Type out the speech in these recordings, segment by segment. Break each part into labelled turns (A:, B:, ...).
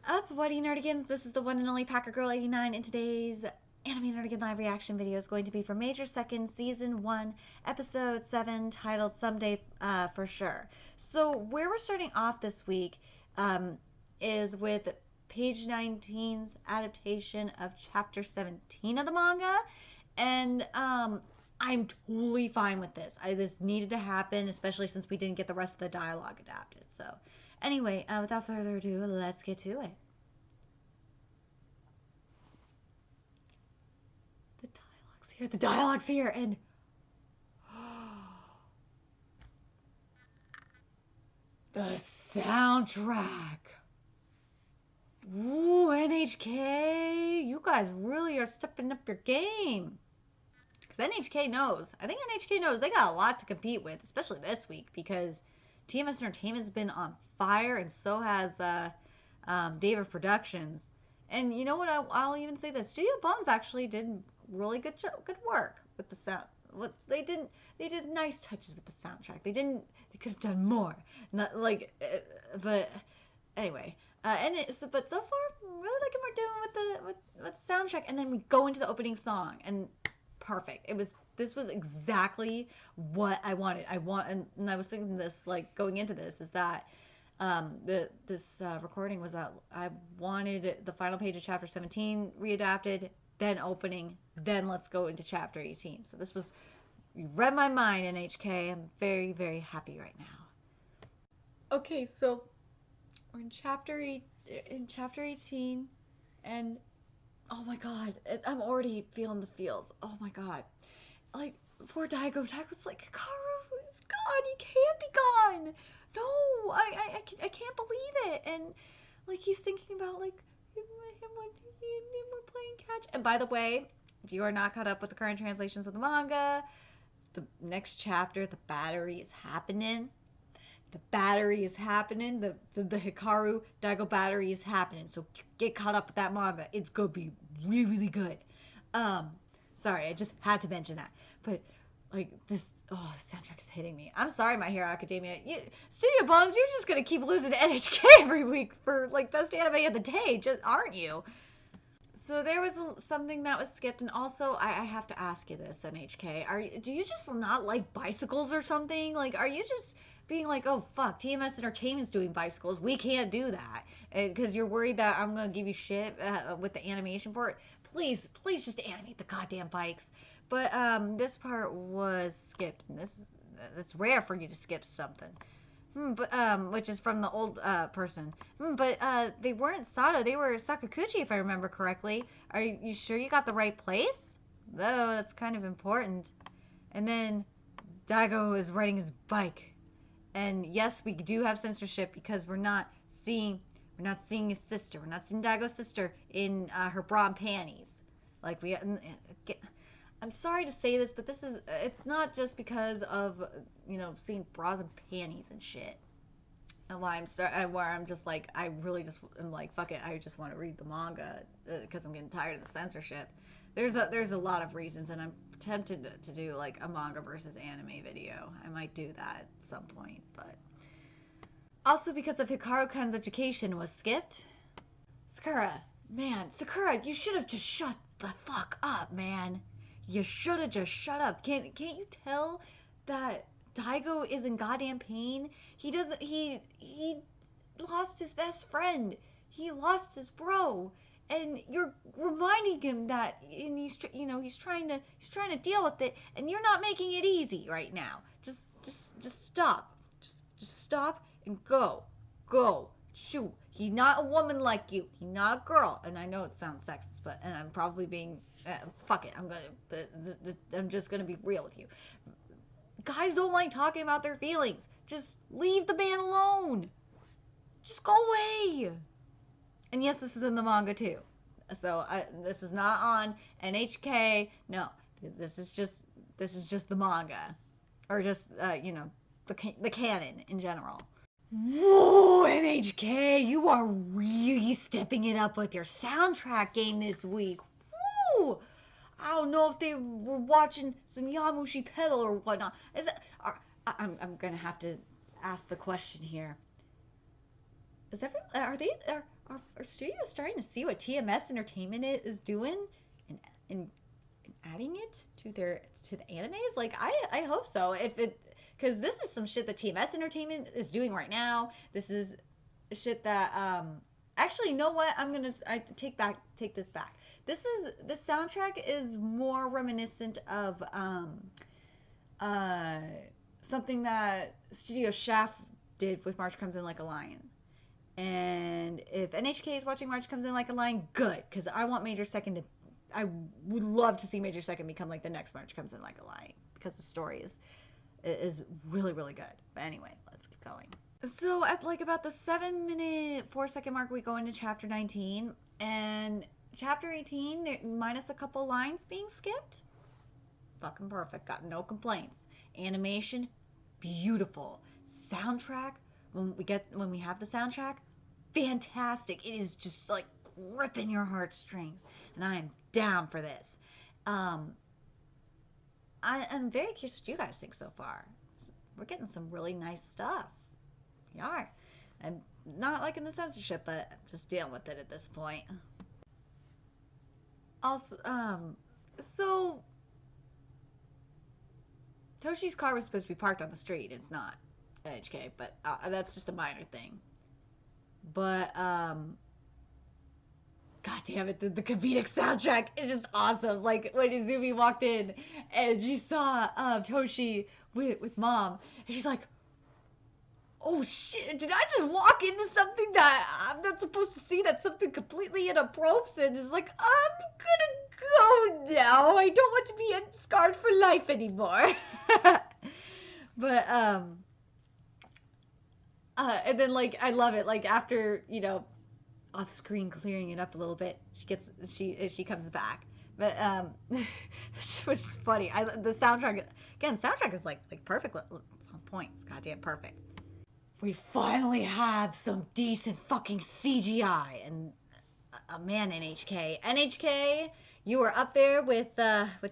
A: Up, What Nerdigans? This is the one and only Packer Girl 89, and today's Anime Nerdigan live reaction video is going to be for Major Second Season 1, Episode 7, titled Someday for Sure. So, where we're starting off this week is with page 19's adaptation of Chapter 17 of the manga, and I'm totally fine with this. This needed to happen, especially since we didn't get the rest of the dialogue adapted. So, anyway, without further ado, let's get to it. The dialogue's here, and the soundtrack. Ooh, NHK, you guys really are stepping up your game. Because NHK knows. I think NHK knows they got a lot to compete with, especially this week, because TMS Entertainment's been on fire, and so has David Productions. And you know what? I'll even say this: Studio Bones actually did really good work with the sound. What they did nice touches with the soundtrack. They could have done more. Not like, but anyway. But so far, I'm really liking what we're doing with the soundtrack. And then we go into the opening song, and perfect. This was exactly what I wanted. And I was thinking this, like, going into this, is that this recording was that I wanted the final page of chapter 17 readapted, then opening, then let's go into chapter 18. So you read my mind, NHK. I'm very, very happy right now. Okay, so we're in chapter 18, and oh my god, I'm already feeling the feels. Oh my god, like, poor Daigo. Daigo's like, Hikaru is gone. He can't be gone. No, I can't believe it. And like, he's thinking about like him when we're playing catch. And by the way, if you are not caught up with the current translations of the manga, the next chapter, the battery is happening. The battery is happening. The Hikaru Daigo battery is happening. So get caught up with that manga. It's gonna be really, really good. Sorry, I just had to mention that. But like, this, the soundtrack is hitting me. I'm sorry, My Hero Academia. Studio Bones, you're just gonna keep losing to NHK every week for like best anime of the day, aren't you? So there was something that was skipped, and also I have to ask you this, NHK. Do you just not like bicycles or something? Like, are you just being like, oh fuck, TMS Entertainment's doing bicycles, we can't do that, because you're worried that I'm gonna give you shit with the animation for it? Please just animate the goddamn bikes. But this part was skipped, and it's rare for you to skip something. Which is from the old person. But they weren't Sato, they were Sakaguchi, if I remember correctly. Are you sure you got the right place? Though, that's kind of important. And then Daigo is riding his bike. And yes, we do have censorship because we're not seeing his sister. We're not seeing Daigo's sister in her bra and panties. Like, I'm sorry to say this, but it's not just because of, seeing bras and panties and shit. And where I'm just like, I really just am like, fuck it, I just want to read the manga because I'm getting tired of the censorship. There's a lot of reasons, and I'm tempted to do like a manga versus anime video. I might do that at some point, but also because of Hikaru-kun's education was skipped. Sakura, you should have just shut the fuck up, man. You should have just shut up. Can't you tell that Daigo is in goddamn pain? He lost his best friend. He lost his bro. And you're reminding him that, and he's trying to deal with it, and you're not making it easy right now. Just stop. Just stop and go. Shoot. He's not a woman like you. He's not a girl. And I know it sounds sexist, and I'm probably being fuck it. I'm just gonna be real with you. Guys don't like talking about their feelings. Just leave the man alone. Just go away. And yes, this is in the manga too. So this is not on NHK. No, this is just the manga, or just the canon in general. Whoa, NHK, you are really stepping it up with your soundtrack game this week. Woo! I don't know if they were watching some Yamushi Pedal or whatnot. I'm gonna have to ask the question here. Are Are studios starting to see what TMS Entertainment is doing and adding it to the animes? Like I hope so. If it because this is some shit that TMS Entertainment is doing right now. This is shit that actually, you know what? I take this back. The soundtrack is more reminiscent of uh something that Studio Shaft did with March Comes In Like a Lion. And if NHK is watching March Comes In Like a Lion, good, because I want Major Second to. I would love to see Major Second become like the next March Comes In Like a Lion because the story is really really good. But anyway, let's keep going. So at like about the 7-minute 4-second mark, we go into chapter 19, and chapter 18, minus a couple lines being skipped, fucking perfect. Got no complaints. Animation, beautiful. Soundtrack, when we have the soundtrack, fantastic. It is just like gripping your heartstrings, and I am down for this. I'm very curious what you guys think so far. We're getting some really nice stuff. We are. I'm not liking the censorship, but I'm just dealing with it at this point. Also, so Toshi's car was supposed to be parked on the street. It's not NHK, but that's just a minor thing. But God damn it, the comedic soundtrack is just awesome. Like when Izumi walked in and she saw Toshi with mom, and she's like, "Oh shit, did I just walk into something that I'm not supposed to see? That's something completely inappropriate." And it's like, I'm gonna go now. I don't want to be scarred for life anymore. But and then like I love it. Like after off screen clearing it up a little bit, she comes back. But which is funny. The soundtrack again. Soundtrack is like perfect. It's on point. It's goddamn perfect. We finally have some decent fucking CGI, and man, NHK, you were up there with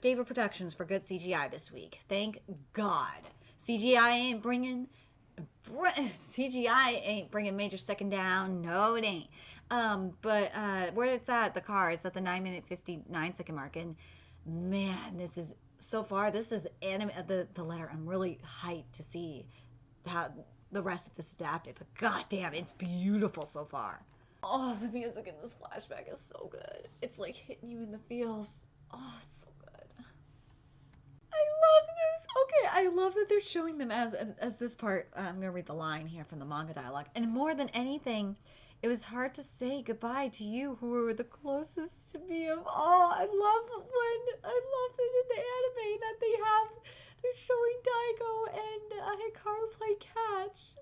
A: David Productions for good CGI this week. Thank God. CGI ain't bringing Major Second down. No, it ain't. But where it's at, the car, it's at the 9-minute 59-second mark, and man, this is so far. This is the letter. I'm really hyped to see how the rest of this adapted, but goddamn, it's beautiful so far. Oh, the music in this flashback is so good. It's like hitting you in the feels. Oh, it's so good. I love this. Okay, I love that they're showing them as this part. I'm gonna read the line here from the manga dialogue. And more than anything, it was hard to say goodbye to you who were the closest to me of all. I love it in the anime that they're showing Daigo and Hikaru play catch.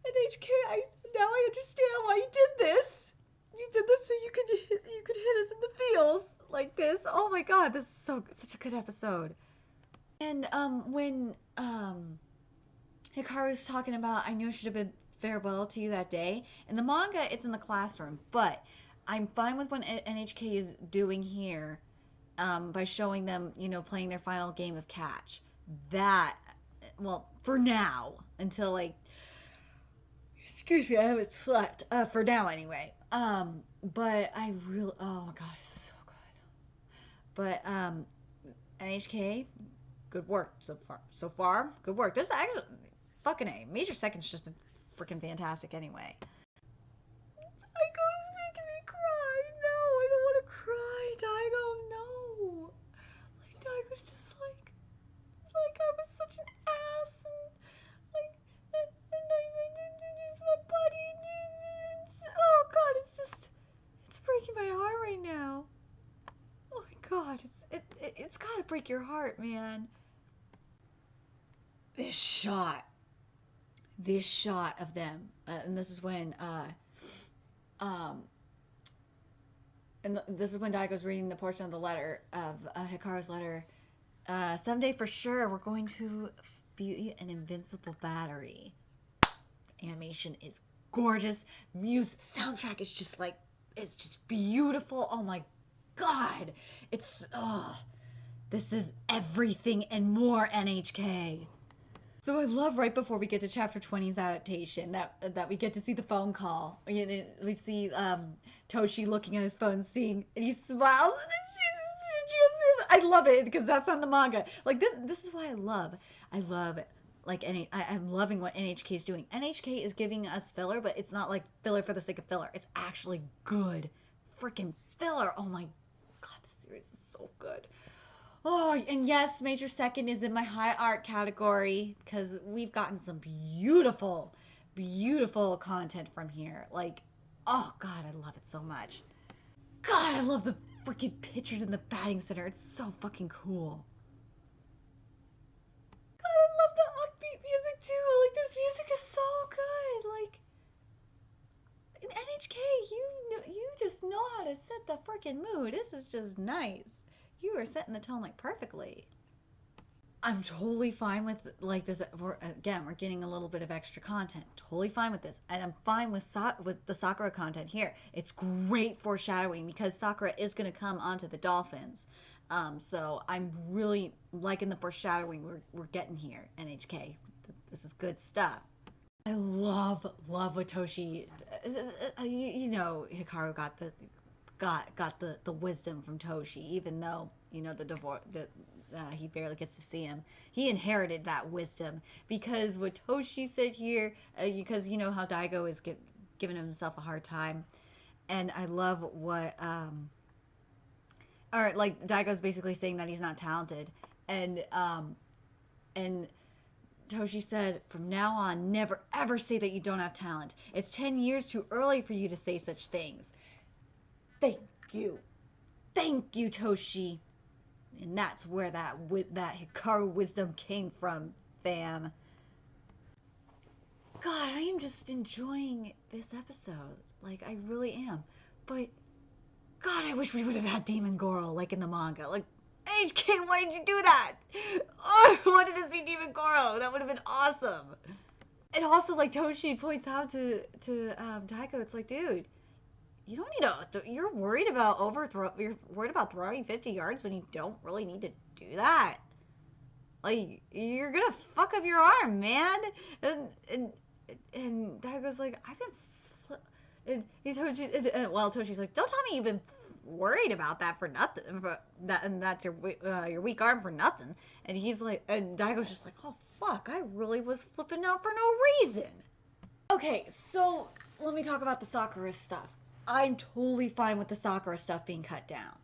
A: NHK, now I understand why you did this. You did this so you could hit us in the feels like this. Oh my god, this is such a good episode. And when Hikaru's talking about, I knew it should have been farewell to you that day. In the manga, it's in the classroom, but I'm fine with what NHK is doing here. By showing them, playing their final game of catch. That, well, for now, until like, excuse me, I haven't slept. For now anyway. But I really, oh my god, it's so good. But NHK, good work so far. Good work. This is actually fucking A. Major Second's just been freaking fantastic anyway. Daigo is making me cry. No, I don't want to cry, Daigo. No. Like Daigo's just like I was such an ass, and I didn't use my body. Oh god, it's breaking my heart right now. Oh my god, it's gotta break your heart, man. This shot of them, and this is when this is when Daigo's reading the portion of the letter of Hikaru's letter. Someday for sure we're going to be an invincible battery. Animation is gorgeous. Music, soundtrack is just it's just beautiful. Oh my god, this is everything and more NHK. So I love right before we get to chapter 20's adaptation that we get to see the phone call. We see Toshi looking at his phone, seeing, and he smiles, and then I love it because that's on the manga. Like this is why I love like I'm loving what NHK is doing. NHK is giving us filler, but it's not like filler for the sake of filler. It's actually good freaking filler. Oh my god, this series is so good. Oh, and yes, Major Second is in my high art category because we've gotten some beautiful, beautiful content from here. Like, oh God, I love it so much. God, I love the freaking pictures in the batting center. It's so fucking cool. God, I love the upbeat music too. Like, this music is so good. Like, in NHK, you just know how to set the freaking mood. This is just nice. You are setting the tone like perfectly. I'm totally fine with like this. We're getting a little bit of extra content. Totally fine with this, and I'm fine with the Sakura content here. It's great foreshadowing because Sakura is going to come onto the Dolphins. So I'm really liking the foreshadowing we're getting here. NHK, this is good stuff. I love what Toshi. You know, Hikaru got the wisdom from Toshi, even though the divorce he barely gets to see him. He inherited that wisdom because what Toshi said here, because you know how Daigo is giving himself a hard time, and I love what or like Daigo's basically saying that he's not talented, and Toshi said, from now on, never ever say that you don't have talent. It's 10 years too early for you to say such things. Thank you. Thank you, Toshi. And that's where that Hikaru wisdom came from, fam. God, I am just enjoying this episode. Like, I really am. But, God, I wish we would have had Demon Goro, like in the manga. Like, HK, why did you do that? Oh, I wanted to see Demon Goro. That would have been awesome. And also, like, Toshi points out to Daigo, it's like, dude, you don't need to. You're worried about You're worried about throwing 50 yards when you don't really need to do that. Like, you're gonna fuck up your arm, man. And Daigo's like, I've been. And Toshi's like, don't tell me you've been worried about that for nothing. And that's your weak arm for nothing. And he's like, and Daigo's just like, oh fuck, I really was flipping out for no reason. Okay, so let me talk about the Sakura stuff. I'm totally fine with the Sakura stuff being cut down.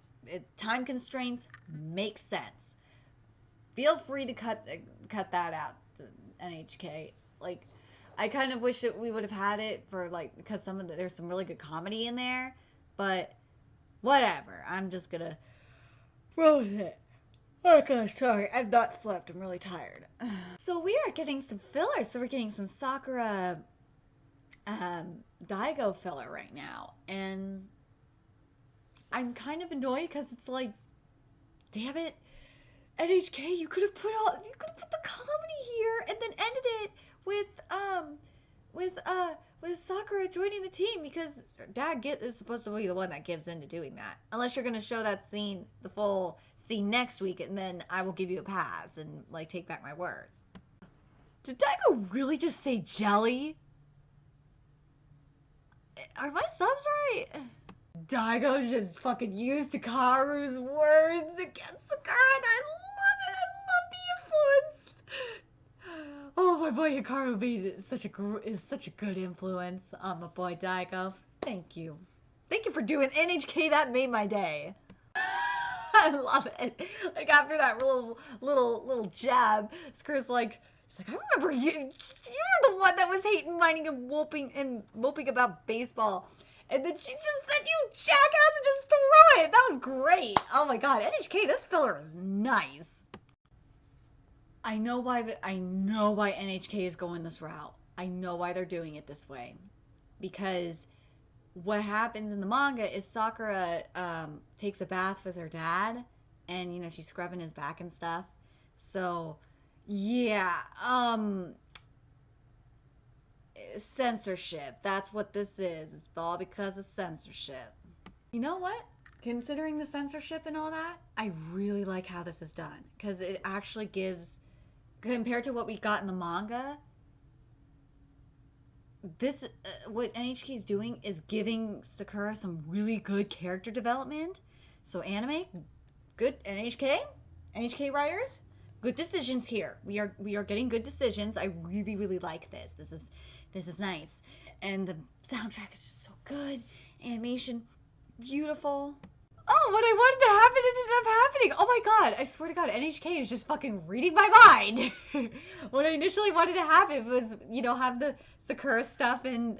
A: Time constraints make sense. Feel free to cut that out, NHK. Like, I kind of wish that we would have had it for like because there's some really good comedy in there, but whatever. I'm just gonna roll with it. Oh gosh, sorry, I've not slept. I'm really tired. So we are getting some fillers. So we're getting some Sakura Daigo filler right now, and I'm kind of annoyed because it's like, damn it, NHK, you could have put the comedy here and then ended it with Sakura joining the team because Dad is supposed to be the one that gives in to doing that. Unless you're gonna show that scene, the full scene next week, and then I will give you a pass and like take back my words. Did Daigo really just say jelly? Are my subs right? Daigo just fucking used Hikaru's words against Sakura, and I love it. I love the influence. Oh, my boy Hikaru is such a good influence on my boy Daigo. Thank you. Thank you for doing NHK. That made my day. I love it. Like after that little jab, Sakura's like, she's like, I remember you. You were the one that was hating, whining, and moping about baseball. And then she just said, you jackass, and just threw it. That was great. Oh my god, NHK, this filler is nice. I know why NHK is going this route. I know why they're doing it this way. Because what happens in the manga is Sakura takes a bath with her dad, and she's scrubbing his back and stuff. So yeah, censorship. That's what this is. It's all because of censorship. You know what? Considering the censorship and all that, I really like how this is done because it actually gives compared to what we got in the manga, this what NHK is doing is giving Sakura some really good character development. So anime, good. NHK writers, good decisions here. We are getting good decisions. I really like this. This is nice, and the soundtrack is just so good. Animation, beautiful. Oh, what I wanted to happen ended up happening. Oh my god, I swear to god, NHK is just fucking reading my mind. What I initially wanted to happen was, have the Sakura stuff and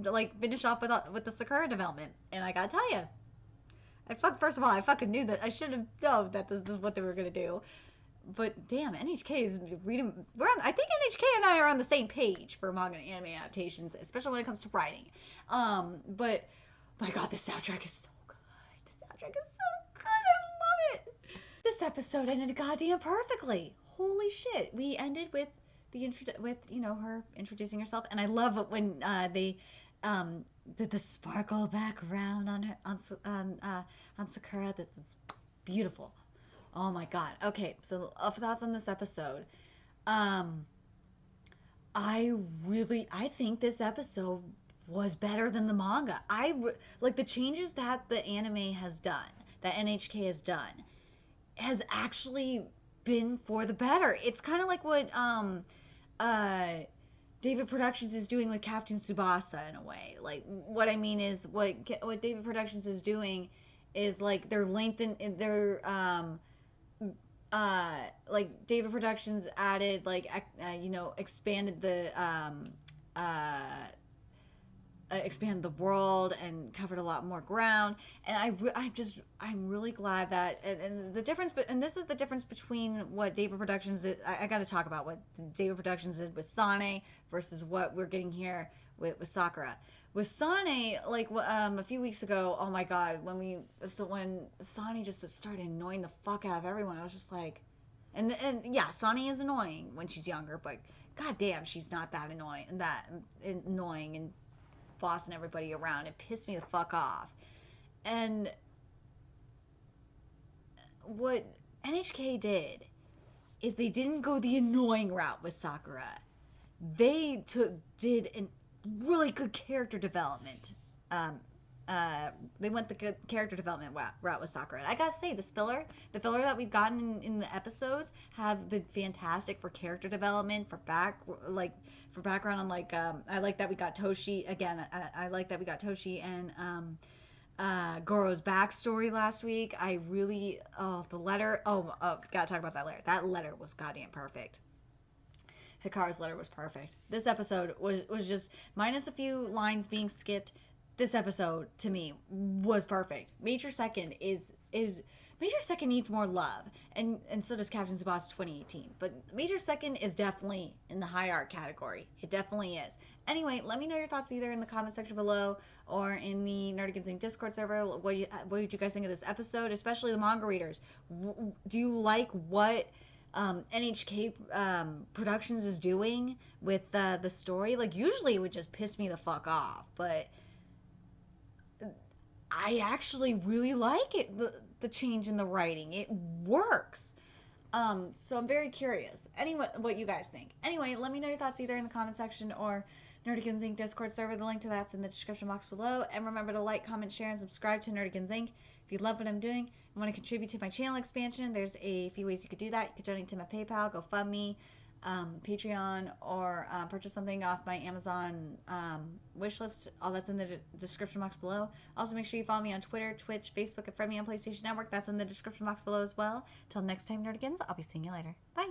A: like finish off with the Sakura development. And I gotta tell you, first of all, I fucking knew that I should have known that this is what they were gonna do. But damn, NHK is reading. I think NHK and I are on the same page for manga and anime adaptations, especially when it comes to writing. But my god, this soundtrack is so good. This soundtrack is so good. I love it. This episode ended goddamn perfectly. Holy shit. We ended with her introducing herself, and I love it when they did the sparkle background on Sakura. That was beautiful. Oh my god. Okay, so thoughts on this episode. I think this episode was better than the manga. Like the changes that the anime has done, that NHK has done, has actually been for the better. It's kind of like what David Productions is doing with Captain Tsubasa in a way. Like what I mean is what David Productions is doing is like they're lengthening their like David Productions added expanded the expanded the world and covered a lot more ground, and I'm really glad that and the difference, and this is the difference between what David Productions did. I got to talk about what David Productions did with Sane versus what we're getting here with Sakura. With Sane, like a few weeks ago, oh my god, when Sane just started annoying the fuck out of everyone, I was just like, and yeah, Sane is annoying when she's younger, but god damn, she's not that annoying and bossing everybody around. It pissed me the fuck off. And what NHK did is they didn't go the annoying route with Sakura. They did a really good character development. They went the good character development route with Sakura. And I gotta say, the filler that we've gotten in the episodes have been fantastic for character development, for background. And I like that we got Toshi again. I like that we got Toshi and Goro's backstory last week. The letter. Gotta talk about that letter. That letter was goddamn perfect. Hikaru's letter was perfect. This episode was just minus a few lines being skipped. This episode to me was perfect. Major Second Major Second needs more love, and so does Captain Tsubasa 2018. But Major Second is definitely in the high art category. It definitely is. Anyway, let me know your thoughts either in the comment section below or in the Nerdigans Inc. Discord server. What did you guys think of this episode, especially the manga readers? Do you like what NHK Productions is doing with the story? Like usually it would just piss me the fuck off, but I actually really like it. The change in the writing, it works. So I'm very curious. Anyway, what you guys think. Anyway, let me know your thoughts either in the comment section or Nerdigans Inc. Discord server. The link to that's in the description box below. And remember to like, comment, share, and subscribe to Nerdigans Inc. If you love what I'm doing and want to contribute to my channel expansion, there's a few ways you could do that. You could donate to my PayPal, GoFundMe, Patreon, or purchase something off my Amazon wish list. All that's in the description box below. Also, make sure you follow me on Twitter, Twitch, Facebook, and friend me on PlayStation Network. That's in the description box below as well. Till next time, Nerdigans, I'll be seeing you later. Bye!